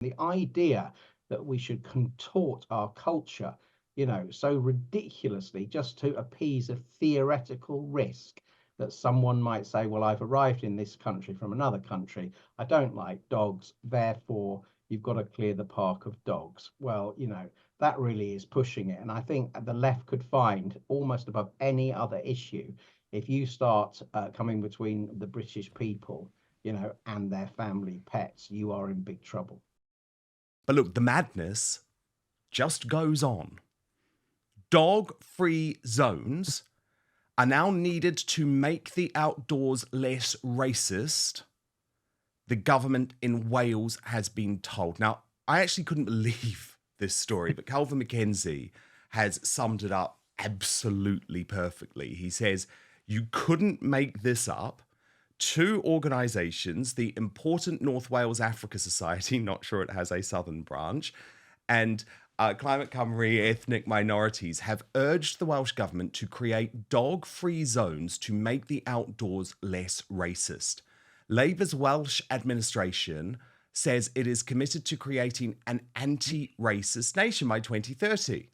The idea that we should contort our culture, so ridiculously just to appease a theoretical risk that someone might say, well, I've arrived in this country from another country. I don't like dogs, therefore you've got to clear the park of dogs. Well, that really is pushing it. And I think the left could find almost above any other issue, if you start coming between the British people, and their family pets, you are in big trouble. But look, the madness just goes on. Dog-free zones are now needed to make the outdoors less racist, the government in Wales has been told. Now, I actually couldn't believe this story, but Calvin Mackenzie has summed it up absolutely perfectly. He says, you couldn't make this up. Two organisations, the important North Wales Africa Society, not sure it has a southern branch, and Climate Cymru ethnic minorities have urged the Welsh Government to create dog-free zones to make the outdoors less racist. Labour's Welsh administration says it is committed to creating an anti-racist nation by 2030.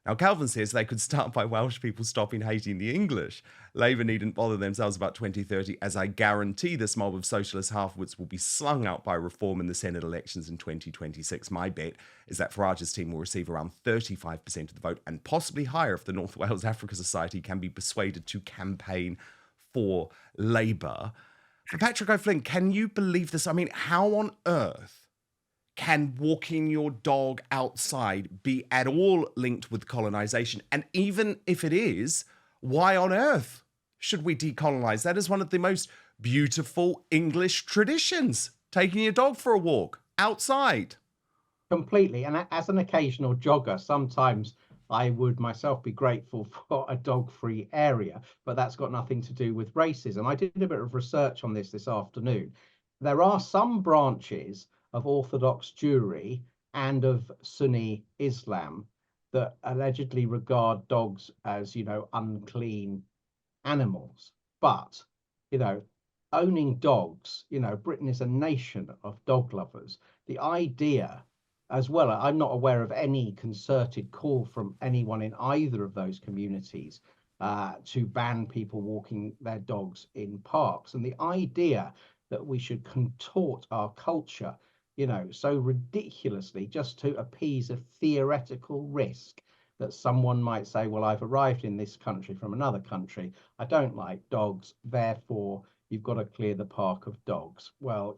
Now, Calvin says they could start by Welsh people stopping hating the English. Labour needn't bother themselves about 2030, as I guarantee this mob of socialist half-wits will be slung out by reform in the Senate elections in 2026. My bet is that Farage's team will receive around 35% of the vote, and possibly higher if the North Wales Africa Society can be persuaded to campaign for Labour. But Patrick O'Flynn, can you believe this? I mean, how on earth can walking your dog outside be at all linked with colonisation? And even if it is, why on earth should we decolonise? That is one of the most beautiful English traditions, taking your dog for a walk outside. Completely. And as an occasional jogger, sometimes I would myself be grateful for a dog-free area, but that's got nothing to do with racism. I did a bit of research on this afternoon. There are some branches of Orthodox Jewry and of Sunni Islam that allegedly regard dogs as, unclean animals. But, owning dogs, Britain is a nation of dog lovers. The idea as well, I'm not aware of any concerted call from anyone in either of those communities to ban people walking their dogs in parks. And the idea that we should contort our culture, so ridiculously just to appease a theoretical risk that someone might say, well, I've arrived in this country from another country. I don't like dogs, therefore you've got to clear the park of dogs. Well,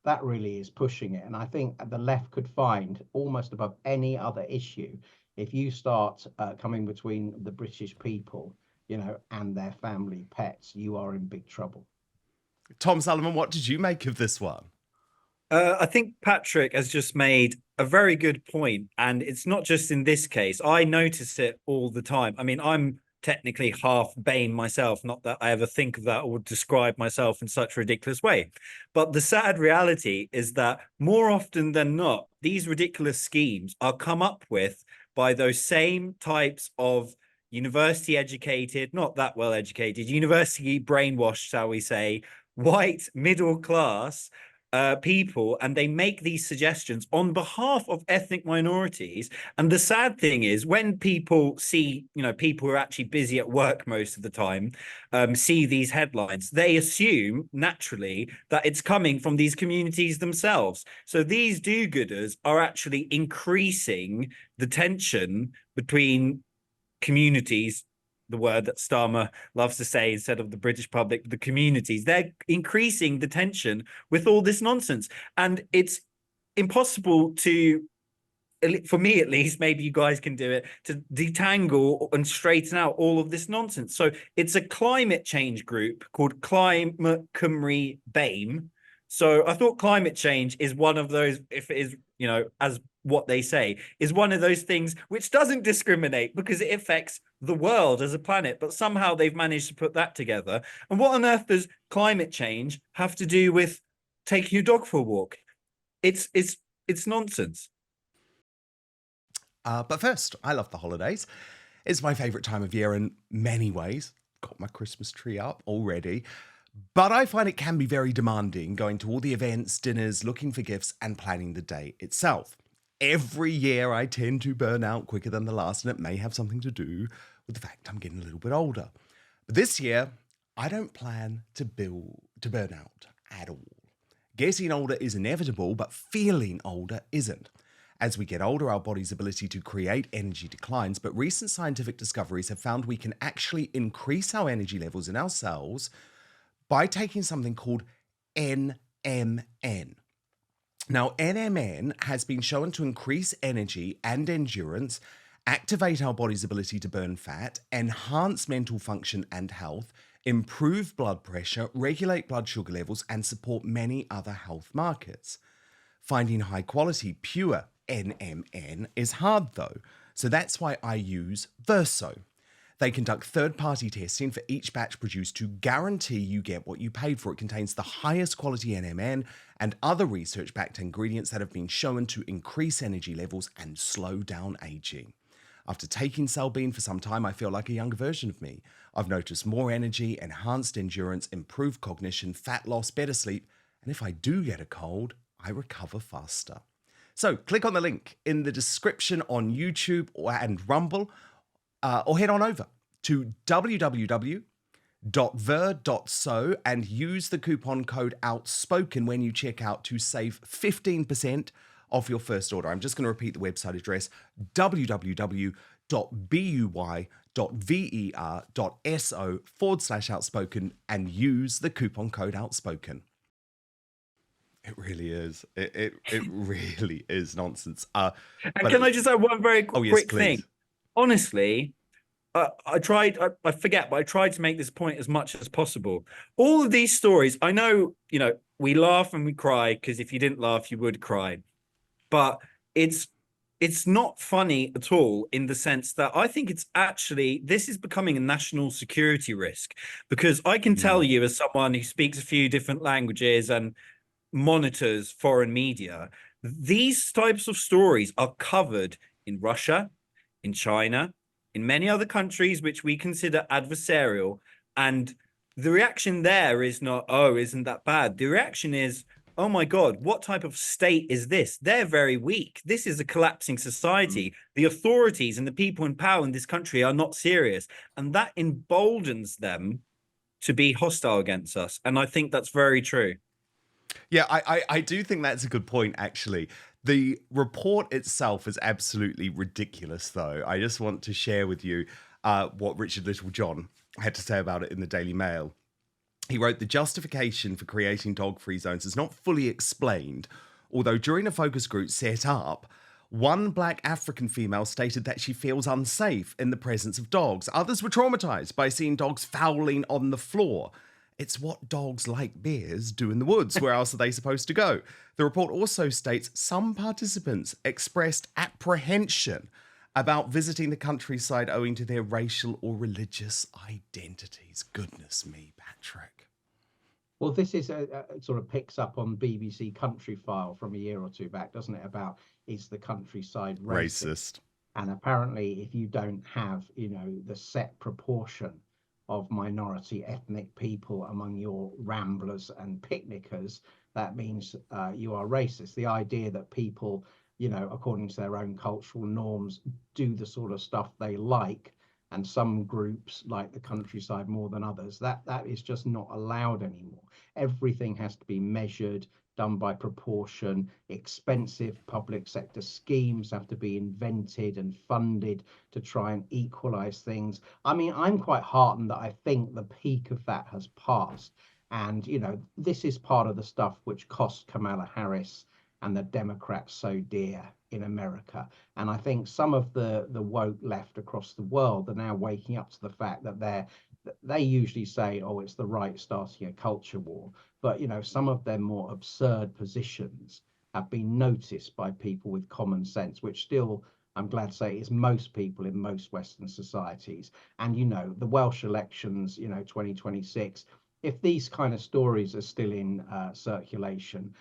that really is pushing it. And I think the left could find almost above any other issue, if you start coming between the British people, and their family pets, you are in big trouble. Tom Sullivan, what did you make of this one? I think Patrick has just made a very good point, and it's not just in this case. I notice it all the time. I mean, I'm technically half BAME myself, not that I ever think of that or would describe myself in such a ridiculous way. But the sad reality is that more often than not, these ridiculous schemes are come up with by those same types of university educated, not that well educated, university brainwashed, shall we say, white middle class people, and they make these suggestions on behalf of ethnic minorities. And the sad thing is, when people see, people who are actually busy at work most of the time, see these headlines, they assume naturally that it's coming from these communities themselves. So these do-gooders are actually increasing the tension between communities, the word that Starmer loves to say instead of the British public, the communities. They're increasing the tension with all this nonsense. And it's impossible to, for me at least, maybe you guys can do it, to detangle and straighten out all of this nonsense. So it's a climate change group called Climate Cymru BAME. So I thought climate change is one of those, if it is, as what they say, is one of those things which doesn't discriminate because it affects the world as a planet, but somehow they've managed to put that together. And what on earth does climate change have to do with taking your dog for a walk? It's nonsense. But first, I love the holidays. It's my favourite time of year in many ways. Got my Christmas tree up already. But I find it can be very demanding going to all the events, dinners, looking for gifts, and planning the day itself. Every year I tend to burn out quicker than the last, and it may have something to do with the fact I'm getting a little bit older. But this year, I don't plan to burn out at all. Getting older is inevitable, but feeling older isn't. As we get older, our body's ability to create energy declines, but recent scientific discoveries have found we can actually increase our energy levels in our cells by taking something called NMN. Now, NMN has been shown to increase energy and endurance, activate our body's ability to burn fat, enhance mental function and health, improve blood pressure, regulate blood sugar levels, and support many other health markers. Finding high quality, pure NMN is hard though, so that's why I use Verso. They conduct third-party testing for each batch produced to guarantee you get what you paid for. It contains the highest quality NMN and other research-backed ingredients that have been shown to increase energy levels and slow down aging. After taking Cellbean for some time, I feel like a younger version of me. I've noticed more energy, enhanced endurance, improved cognition, fat loss, better sleep, and if I do get a cold, I recover faster. So click on the link in the description on YouTube and Rumble, or head on over to www.ver.so and use the coupon code Outspoken when you check out to save 15% off your first order. I'm just going to repeat the website address, www.buy.ver.so/outspoken, and use the coupon code Outspoken. It really is. It really is nonsense. And can I just add one very quick thing? Honestly, I tried, I forget, but I tried to make this point as much as possible. All of these stories, I know, we laugh and we cry because if you didn't laugh, you would cry. But it's not funny at all in the sense that I think this is becoming a national security risk, because I can tell you, as someone who speaks a few different languages and monitors foreign media, these types of stories are covered in Russia, in China, in many other countries which we consider adversarial, and the reaction there is not, oh, isn't that bad? The reaction is, oh my God, what type of state is this? They're very weak. This is a collapsing society. The authorities and the people in power in this country are not serious, and that emboldens them to be hostile against us. And I think that's very true. Yeah, I do think that's a good point, actually. The report itself is absolutely ridiculous, though. I just want to share with you what Richard Littlejohn had to say about it in the Daily Mail. He wrote, "The justification for creating dog-free zones is not fully explained, although during a focus group set up, one black African female stated that she feels unsafe in the presence of dogs. Others were traumatized by seeing dogs fouling on the floor. It's what dogs like bears do in the woods. Where else are they supposed to go?" The report also states some participants expressed apprehension about visiting the countryside owing to their racial or religious identities. Goodness me, Patrick. Well, this is sort of picks up on BBC Country File from a year or two back, doesn't it? About, is the countryside racist? And apparently, if you don't have, the set proportion of minority ethnic people among your ramblers and picnickers, that means you are racist. The idea that people, according to their own cultural norms, do the sort of stuff they like, and some groups like the countryside more than others, that is just not allowed anymore. Everything has to be measured, done by proportion. Expensive public sector schemes have to be invented and funded to try and equalize things. I mean, I'm quite heartened that I think the peak of that has passed. And, this is part of the stuff which cost Kamala Harris and the Democrats so dear in America. And I think some of the woke left across the world are now waking up to the fact that they usually say, oh, it's the right starting a culture war. But, some of their more absurd positions have been noticed by people with common sense, which still, I'm glad to say, is most people in most Western societies. And, the Welsh elections, 2026, if these kind of stories are still in circulation,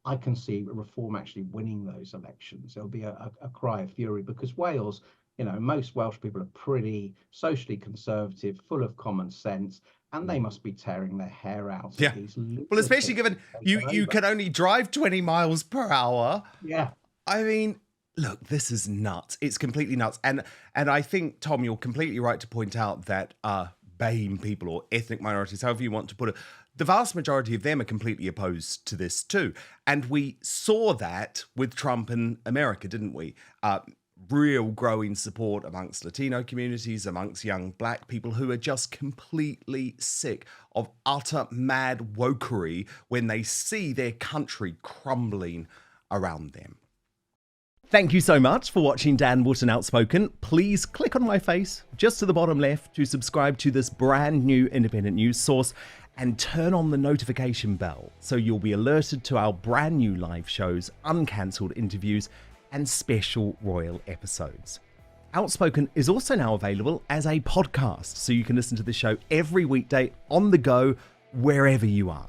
I can see Reform actually winning those elections. There'll be a cry of fury, because Wales, most Welsh people are pretty socially conservative, full of common sense, and they must be tearing their hair out. Yeah. At these Well, especially given you can only drive 20 miles per hour. Yeah. I mean, look, this is nuts. It's completely nuts. And I think, Tom, you're completely right to point out that BAME people or ethnic minorities, however you want to put it, the vast majority of them are completely opposed to this too. And we saw that with Trump in America, didn't we? Real growing support amongst Latino communities, amongst young black people who are just completely sick of utter mad wokery when they see their country crumbling around them. Thank you so much for watching Dan Wootton Outspoken. Please click on my face just to the bottom left to subscribe to this brand new independent news source and turn on the notification bell so you'll be alerted to our brand new live shows, uncancelled interviews, and special royal episodes. Outspoken is also now available as a podcast, so you can listen to the show every weekday on the go, wherever you are.